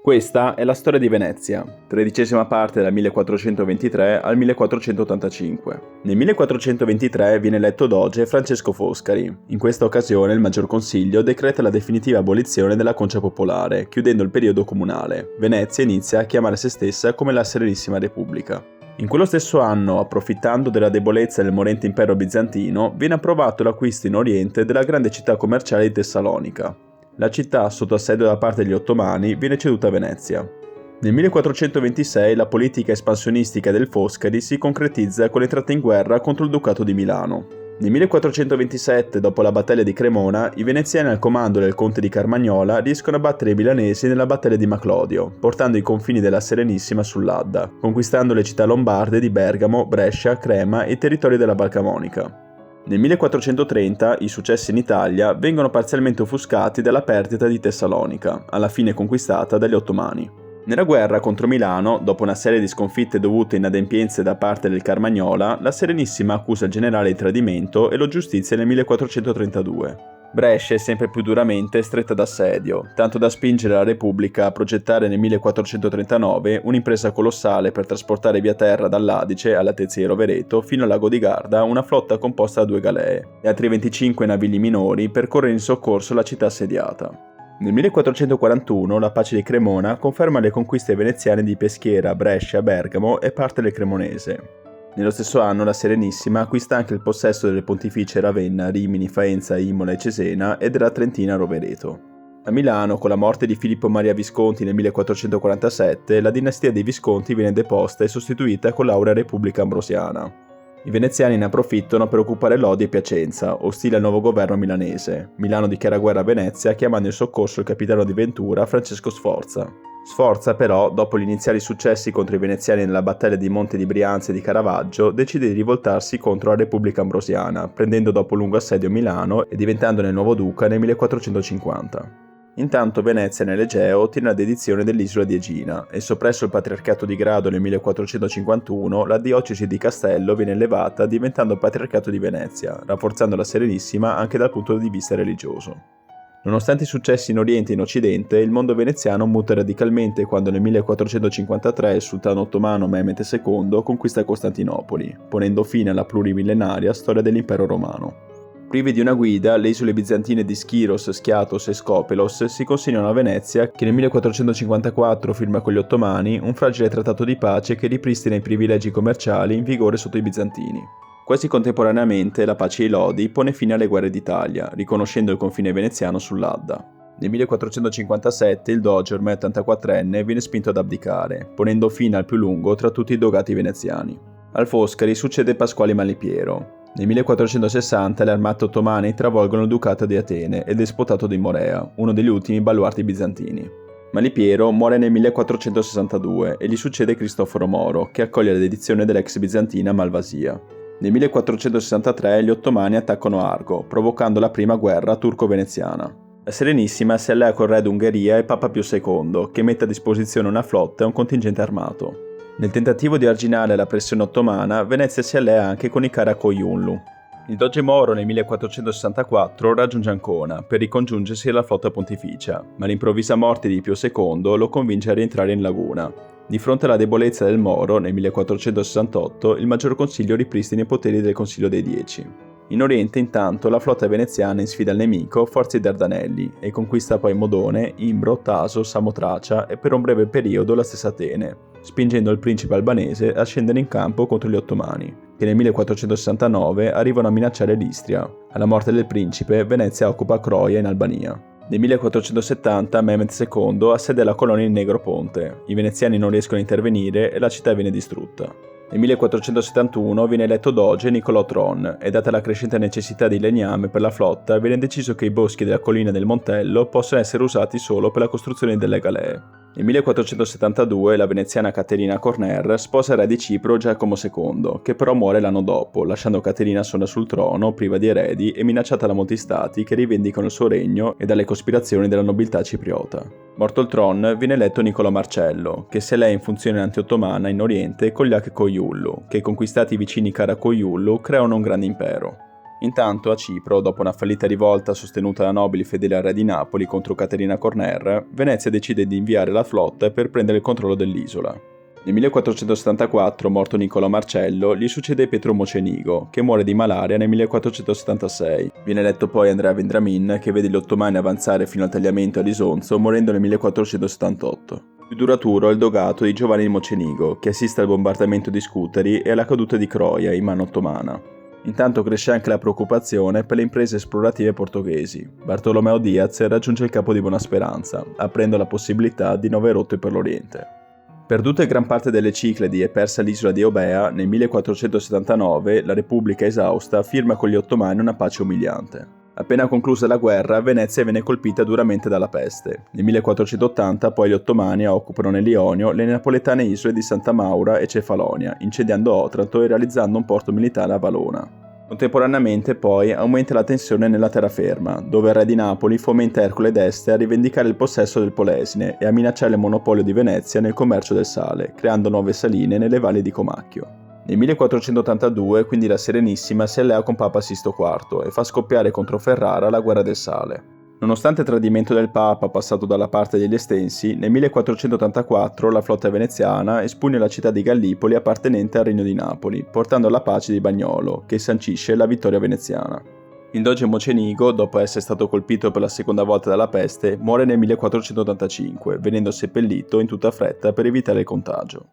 Questa è la storia di Venezia, tredicesima parte dal 1423 al 1485. Nel 1423 viene eletto doge Francesco Foscari. In questa occasione il Maggior Consiglio decreta la definitiva abolizione della concia popolare, chiudendo il periodo comunale. Venezia inizia a chiamare se stessa come la Serenissima Repubblica. In quello stesso anno, approfittando della debolezza del morente impero bizantino, viene approvato l'acquisto in Oriente della grande città commerciale di Tessalonica. La città, sotto assedio da parte degli ottomani, viene ceduta a Venezia. Nel 1426 la politica espansionistica del Foscari si concretizza con l'entrata in guerra contro il Ducato di Milano. Nel 1427, dopo la battaglia di Cremona, i veneziani al comando del conte di Carmagnola riescono a battere i milanesi nella battaglia di Maclodio, portando i confini della Serenissima sull'Adda, conquistando le città lombarde di Bergamo, Brescia, Crema e i territori della Val Camonica. Nel 1430 i successi in Italia vengono parzialmente offuscati dalla perdita di Tessalonica, alla fine conquistata dagli ottomani. Nella guerra contro Milano, dopo una serie di sconfitte dovute a inadempienze da parte del Carmagnola, la Serenissima accusa il generale di tradimento e lo giustizia nel 1432. Brescia è sempre più duramente stretta d'assedio, tanto da spingere la Repubblica a progettare nel 1439 un'impresa colossale per trasportare via terra dall'Adice, all'altezza di Rovereto, fino al lago di Garda una flotta composta da 2 galee e altri 25 navigli minori per correre in soccorso alla città assediata. Nel 1441 la pace di Cremona conferma le conquiste veneziane di Peschiera, Brescia, Bergamo e parte del Cremonese. Nello stesso anno la Serenissima acquista anche il possesso delle pontificie Ravenna, Rimini, Faenza, Imola e Cesena e della Trentina Rovereto. A Milano, con la morte di Filippo Maria Visconti nel 1447, la dinastia dei Visconti viene deposta e sostituita con l'Aurea Repubblica Ambrosiana. I veneziani ne approfittano per occupare Lodi e Piacenza, ostile al nuovo governo milanese. Milano dichiara guerra a Venezia chiamando in soccorso il capitano di Ventura Francesco Sforza. Sforza però, dopo gli iniziali successi contro i veneziani nella battaglia di Monte di Brianza e di Caravaggio, decide di rivoltarsi contro la Repubblica Ambrosiana, prendendo dopo lungo assedio Milano e diventandone il nuovo duca nel 1450. Intanto Venezia nell'Egeo ottiene la dedizione dell'isola di Egina e soppresso il patriarcato di Grado nel 1451, la diocesi di Castello viene elevata diventando il patriarcato di Venezia, rafforzando la Serenissima anche dal punto di vista religioso. Nonostante i successi in Oriente e in Occidente, il mondo veneziano muta radicalmente quando nel 1453 il sultano ottomano Mehmed II conquista Costantinopoli, ponendo fine alla plurimillenaria storia dell'impero romano. Privi di una guida, le isole bizantine di Schiros, Schiatos e Skopelos si consegnano a Venezia che nel 1454 firma con gli ottomani un fragile trattato di pace che ripristina i privilegi commerciali in vigore sotto i bizantini. Quasi contemporaneamente la pace di Lodi pone fine alle guerre d'Italia, riconoscendo il confine veneziano sull'Adda. Nel 1457 il doge, ormai 84enne, viene spinto ad abdicare, ponendo fine al più lungo tra tutti i dogati veneziani. Al Foscari succede Pasquale Malipiero. Nel 1460 le armate ottomane travolgono il ducato di Atene e il despotato di Morea, uno degli ultimi baluardi bizantini. Malipiero muore nel 1462 e gli succede Cristoforo Moro, che accoglie la dedizione dell'ex bizantina Malvasia. Nel 1463 gli ottomani attaccano Argo, provocando la prima guerra turco-veneziana. La Serenissima si allea col re d'Ungheria e Papa Pio II, che mette a disposizione una flotta e un contingente armato. Nel tentativo di arginare la pressione ottomana, Venezia si allea anche con i Karakoyunlu. Il doge Moro nel 1464 raggiunge Ancona per ricongiungersi alla flotta pontificia, ma l'improvvisa morte di Pio II lo convince a rientrare in laguna. Di fronte alla debolezza del Moro, nel 1468 il Maggior Consiglio ripristina i poteri del Consiglio dei Dieci. In Oriente, intanto, la flotta veneziana sfida il nemico, forza i Dardanelli, e conquista poi Modone, Imbro, Taso, Samotracia e per un breve periodo la stessa Atene, spingendo il principe albanese a scendere in campo contro gli ottomani, che nel 1469 arrivano a minacciare l'Istria. Alla morte del principe, Venezia occupa Croia in Albania. Nel 1470 Mehmed II assedia la colonia in Negroponte, i veneziani non riescono a intervenire e la città viene distrutta. Nel 1471 viene eletto doge Niccolò Tron e, data la crescente necessità di legname per la flotta, viene deciso che i boschi della collina del Montello possono essere usati solo per la costruzione delle galee. Nel 1472 la veneziana Caterina Corner sposa il re di Cipro Giacomo II, che però muore l'anno dopo, lasciando Caterina sola sul trono, priva di eredi e minacciata da molti stati che rivendicano il suo regno e dalle cospirazioni della nobiltà cipriota. Morto il tron, viene eletto Niccolò Marcello, che si elea in funzione anti-ottomana in Oriente con gli Akkoyunlu, che conquistati i vicini Karakoyunlu creano un grande impero. Intanto a Cipro, dopo una fallita rivolta sostenuta da nobili fedeli al re di Napoli contro Caterina Corner, Venezia decide di inviare la flotta per prendere il controllo dell'isola. Nel 1474, morto Niccolò Marcello, gli succede Pietro Mocenigo, che muore di malaria nel 1476. Viene eletto poi Andrea Vendramin, che vede gli ottomani avanzare fino al tagliamento a Lisonzo, morendo nel 1478. Più duraturo è il dogato di Giovanni Mocenigo, che assiste al bombardamento di Scutari e alla caduta di Croia in mano ottomana. Intanto cresce anche la preoccupazione per le imprese esplorative portoghesi. Bartolomeo Diaz raggiunge il Capo di Buona Speranza, aprendo la possibilità di nuove rotte per l'Oriente. Perduta gran parte delle Cicladi e persa l'isola di Eubea, nel 1479 la Repubblica esausta firma con gli ottomani una pace umiliante. Appena conclusa la guerra, Venezia viene colpita duramente dalla peste. Nel 1480 poi gli ottomani occupano nell'Ionio le napoletane isole di Santa Maura e Cefalonia, incendiando Otranto e realizzando un porto militare a Valona. Contemporaneamente poi aumenta la tensione nella terraferma, dove il re di Napoli fomenta Ercole d'Este a rivendicare il possesso del Polesine e a minacciare il monopolio di Venezia nel commercio del sale, creando nuove saline nelle valli di Comacchio. Nel 1482 quindi la Serenissima si allea con Papa Sisto IV e fa scoppiare contro Ferrara la guerra del sale. Nonostante il tradimento del Papa passato dalla parte degli Estensi, nel 1484 la flotta veneziana espugna la città di Gallipoli appartenente al Regno di Napoli, portando alla pace di Bagnolo, che sancisce la vittoria veneziana. Il doge Mocenigo, dopo essere stato colpito per la seconda volta dalla peste, muore nel 1485, venendo seppellito in tutta fretta per evitare il contagio.